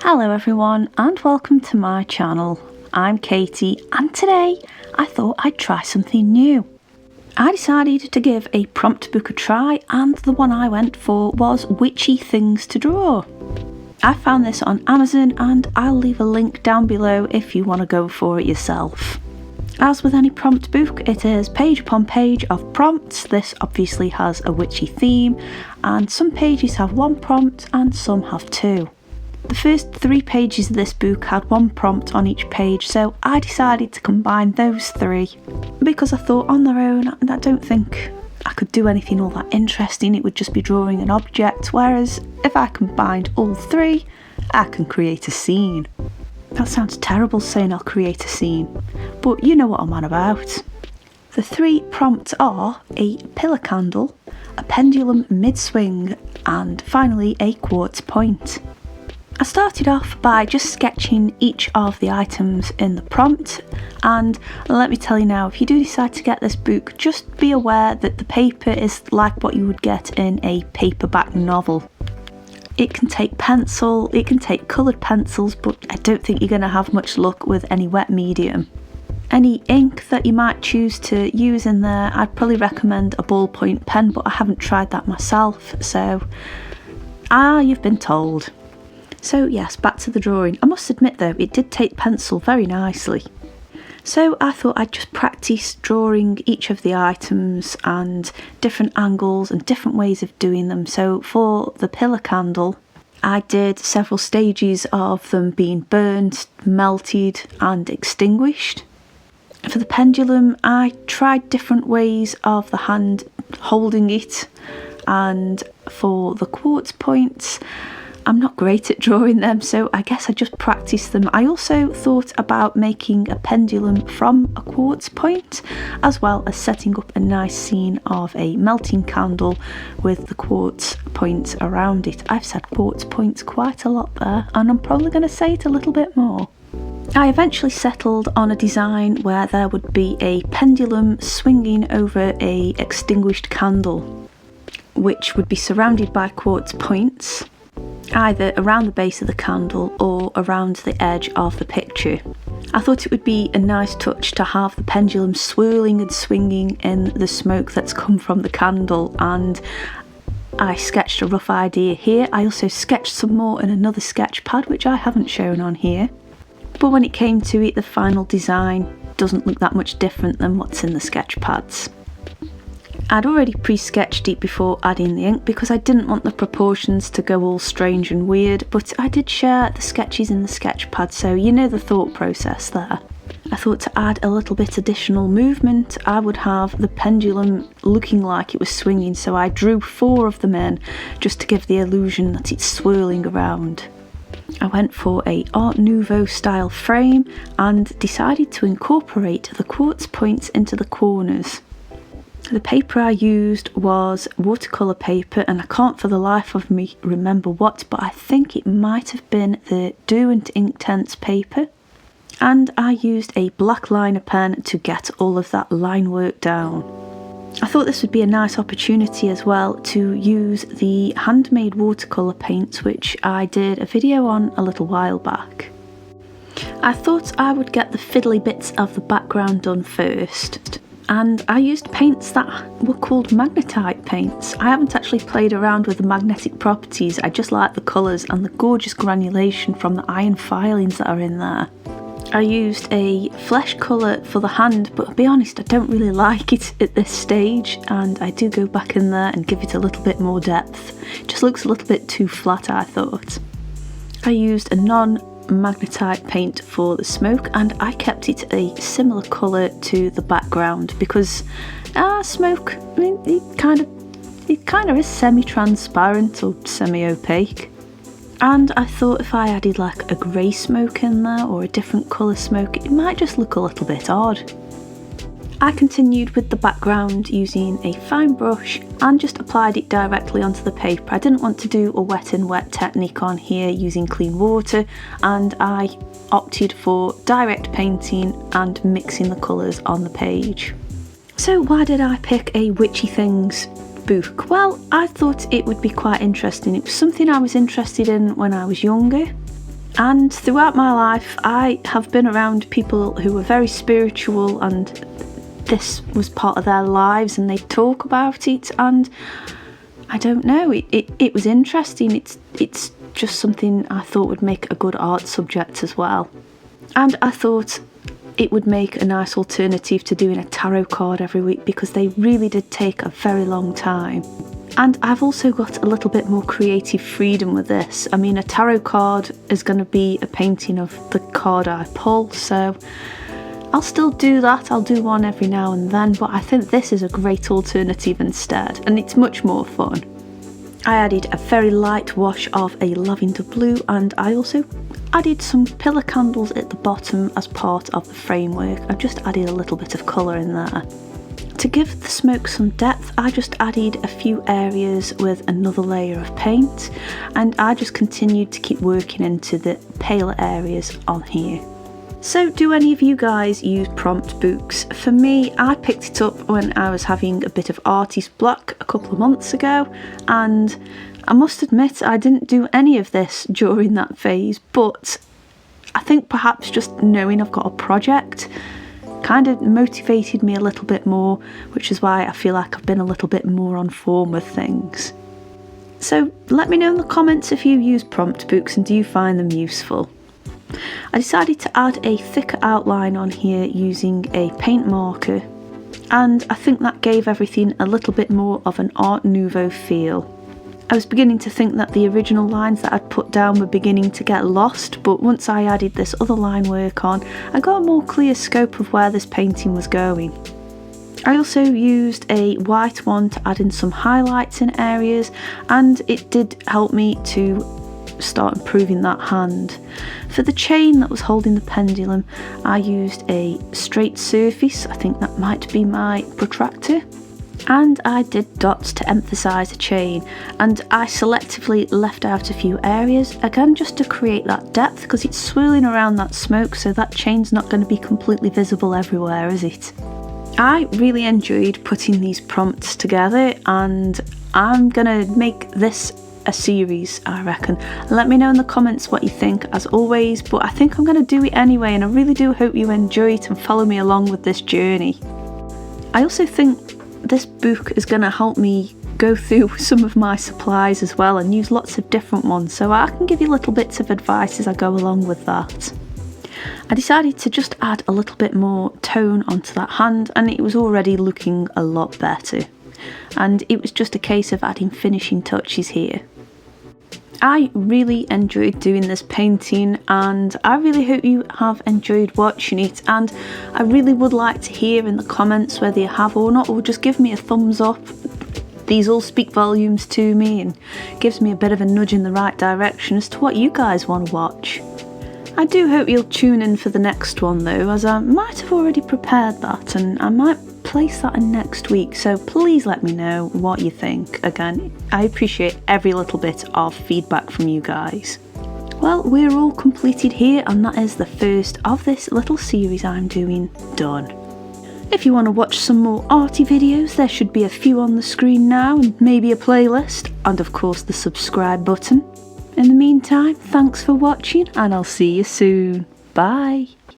Hello everyone and welcome to my channel. I'm Katie and today I thought I'd try something new. I decided to give a prompt book a try and the one I went for was Witchy Things to Draw. I found this on Amazon and I'll leave a link down below if you want to go for it yourself. As with any prompt book, it is page upon page of prompts. This obviously has a witchy theme and some pages have one prompt and some have two. The first 3 pages of this book had one prompt on each page, so I decided to combine those 3 because I thought on their own I don't think I could do anything all that interesting. It would just be drawing an object, whereas if I combined all 3 I can create a scene. That sounds terrible saying I'll create a scene, but you know what I'm on about. The 3 prompts are a pillar candle, a pendulum mid-swing and finally a quartz point. I started off by just sketching each of the items in the prompt, and let me tell you now, if you do decide to get this book, just be aware that the paper is like what you would get in a paperback novel. It can take pencil, it can take coloured pencils, but I don't think you're going to have much luck with any wet medium. Any ink that you might choose to use in there, I'd probably recommend a ballpoint pen, but I haven't tried that myself, so you've been told. So yes, back to the drawing. I must admit though, it did take pencil very nicely. So I thought I'd just practice drawing each of the items and different angles and different ways of doing them. So for the pillar candle, I did several stages of them being burned, melted and extinguished. For the pendulum, I tried different ways of the hand holding it, and for the quartz points, I'm not great at drawing them, so I guess I just practiced them. I also thought about making a pendulum from a quartz point, as well as setting up a nice scene of a melting candle with the quartz points around it. I've said quartz points quite a lot there, and I'm probably going to say it a little bit more. I eventually settled on a design where there would be a pendulum swinging over a extinguished candle, which would be surrounded by quartz points, either around the base of the candle or around the edge of the picture. I thought it would be a nice touch to have the pendulum swirling and swinging in the smoke that's come from the candle, and I sketched a rough idea here. I also sketched some more in another sketch pad which I haven't shown on here, but when it came to it, the final design doesn't look that much different than what's in the sketch pads. I'd already pre-sketched it before adding the ink because I didn't want the proportions to go all strange and weird, but I did share the sketches in the sketch pad, so you know the thought process there. I thought to add a little bit additional movement, I would have the pendulum looking like it was swinging, so I drew 4 of them in just to give the illusion that it's swirling around. I went for a Art Nouveau style frame and decided to incorporate the quartz points into the corners. The paper I used was watercolour paper, and I can't for the life of me remember what, but I think it might have been the Derwent Inktense paper. And I used a black liner pen to get all of that line work down. I thought this would be a nice opportunity as well to use the handmade watercolour paints, which I did a video on a little while back. I thought I would get the fiddly bits of the background done first, and I used paints that were called magnetite paints. I haven't actually played around with the magnetic properties, I just like the colours and the gorgeous granulation from the iron filings that are in there. I used a flesh colour for the hand, but to be honest, I don't really like it at this stage, and I do go back in there and give it a little bit more depth. It just looks a little bit too flat, I thought. I used a non-magnetite paint for the smoke, and I kept it a similar colour to the background because smoke, I mean, it kind of is semi-transparent or semi-opaque. And I thought if I added like a grey smoke in there or a different colour smoke, it might just look a little bit odd. I continued with the background using a fine brush and just applied it directly onto the paper. I didn't want to do a wet and wet technique on here using clean water, and I opted for direct painting and mixing the colours on the page. So why did I pick a Witchy Things book? Well, I thought it would be quite interesting. It was something I was interested in when I was younger. And throughout my life, I have been around people who were very spiritual, and this was part of their lives, and they talk about it, and I don't know, it was interesting. It's just something I thought would make a good art subject as well. And I thought it would make a nice alternative to doing a tarot card every week, because they really did take a very long time. And I've also got a little bit more creative freedom with this. I mean, a tarot card is going to be a painting of the card I pull, so I'll still do that. I'll do one every now and then, but I think this is a great alternative instead, and it's much more fun. I added a very light wash of a lavender blue, and I also added some pillar candles at the bottom as part of the framework. I've just added a little bit of colour in there. To give the smoke some depth, I just added a few areas with another layer of paint, and I just continued to keep working into the paler areas on here. So do any of you guys use prompt books? For me, I picked it up when I was having a bit of artist block a couple of months ago, and I must admit I didn't do any of this during that phase, but I think perhaps just knowing I've got a project kind of motivated me a little bit more, which is why I feel like I've been a little bit more on form with things. So let me know in the comments if you use prompt books and do you find them useful. I decided to add a thicker outline on here using a paint marker, and I think that gave everything a little bit more of an Art Nouveau feel. I was beginning to think that the original lines that I'd put down were beginning to get lost, but once I added this other line work on, I got a more clear scope of where this painting was going. I also used a white one to add in some highlights in areas, and it did help me to start improving that hand. For the chain that was holding the pendulum, I used a straight surface. I think that might be my protractor. And I did dots to emphasise the chain, and I selectively left out a few areas, again just to create that depth, because it's swirling around that smoke, so that chain's not going to be completely visible everywhere, is it? I really enjoyed putting these prompts together, and I'm going to make this a series, I reckon. Let me know in the comments what you think, as always, but I think I'm going to do it anyway, and I really do hope you enjoy it and follow me along with this journey. I also think this book is going to help me go through some of my supplies as well and use lots of different ones, so I can give you little bits of advice as I go along with that. I decided to just add a little bit more tone onto that hand, and it was already looking a lot better, and it was just a case of adding finishing touches here. I really enjoyed doing this painting, and I really hope you have enjoyed watching it, and I really would like to hear in the comments whether you have or not, or just give me a thumbs up. These all speak volumes to me and gives me a bit of a nudge in the right direction as to what you guys want to watch. I do hope you'll tune in for the next one though, as I might have already prepared that, and I might place that in next week, so please let me know what you think. Again, I appreciate every little bit of feedback from you guys. Well, we're all completed here, and that is the first of this little series I'm doing done. If you want to watch some more arty videos, there should be a few on the screen now, and maybe a playlist, and of course the subscribe button. In the meantime, thanks for watching, and I'll see you soon. Bye!